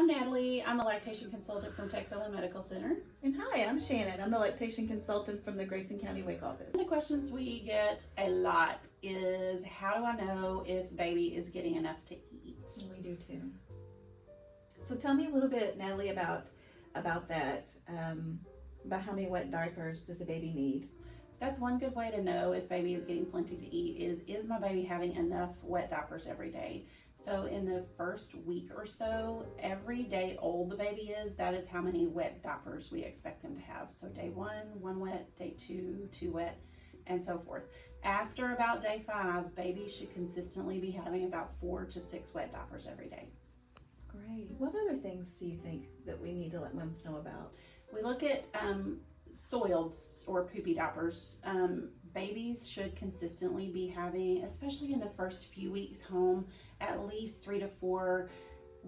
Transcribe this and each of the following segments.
I'm Natalie. I'm a lactation consultant from Texoma Medical Center. And hi, I'm Shannon. I'm the lactation consultant from the Grayson County WIC office. The questions we get a lot is, how do I know if baby is getting enough to eat? We do too. So tell me a little bit, Natalie, about that. About how many wet diapers does a baby need? That's one good way to know if baby is getting plenty to eat is my baby having enough wet diapers every day? So in the first week or so, every day old the baby is, that is how many wet diapers we expect them to have. So day 1, 1 wet, day 2, 2 wet, and so forth. After about day 5, babies should consistently be having about 4 to 6 wet diapers every day. Great. What other things do you think that we need to let moms know about? We look at soiled or poopy diapers. Babies should consistently be having, especially in the first few weeks home, at least 3 to 4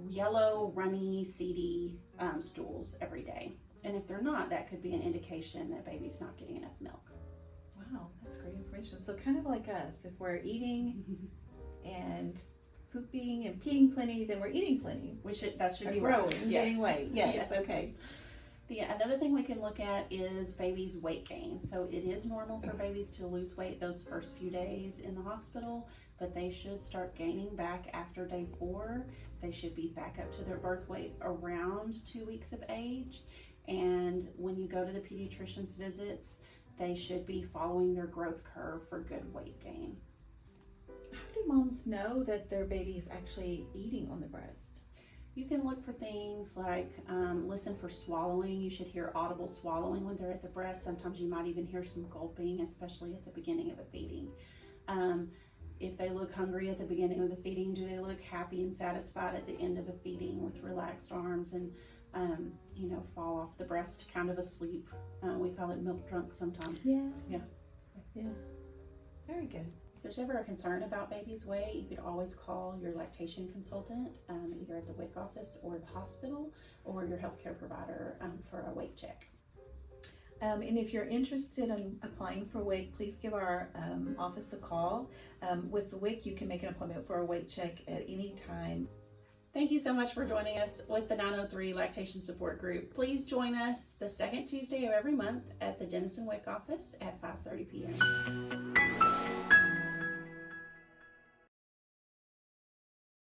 yellow, runny, seedy stools every day. And if they're not, that could be an indication that baby's not getting enough milk. Wow, that's great information. So kind of like us, if we're eating and pooping and peeing plenty, then we're eating plenty. That should be growing, right. gaining weight. Yes. Yes. Okay. Another thing we can look at is baby's weight gain. So it is normal for babies to lose weight those first few days in the hospital, but they should start gaining back after day 4. They should be back up to their birth weight around 2 weeks of age. And when you go to the pediatrician's visits, they should be following their growth curve for good weight gain. How do moms know that their baby's actually eating on the breast? You can look for things like listen for swallowing. You should hear audible swallowing when they're at the breast. Sometimes you might even hear some gulping, especially at the beginning of a feeding. If they look hungry at the beginning of the feeding, do they look happy and satisfied at the end of a feeding with relaxed arms and fall off the breast kind of asleep? We call it milk drunk sometimes. Yeah. Very good. If there's ever a concern about baby's weight, you could always call your lactation consultant, either at the WIC office or the hospital, or your healthcare provider for a weight check. And if you're interested in applying for WIC, please give our office a call. With the WIC, you can make an appointment for a weight check at any time. Thank you so much for joining us with the 903 Lactation Support Group. Please join us the second Tuesday of every month at the Denison WIC office at 5:30 p.m.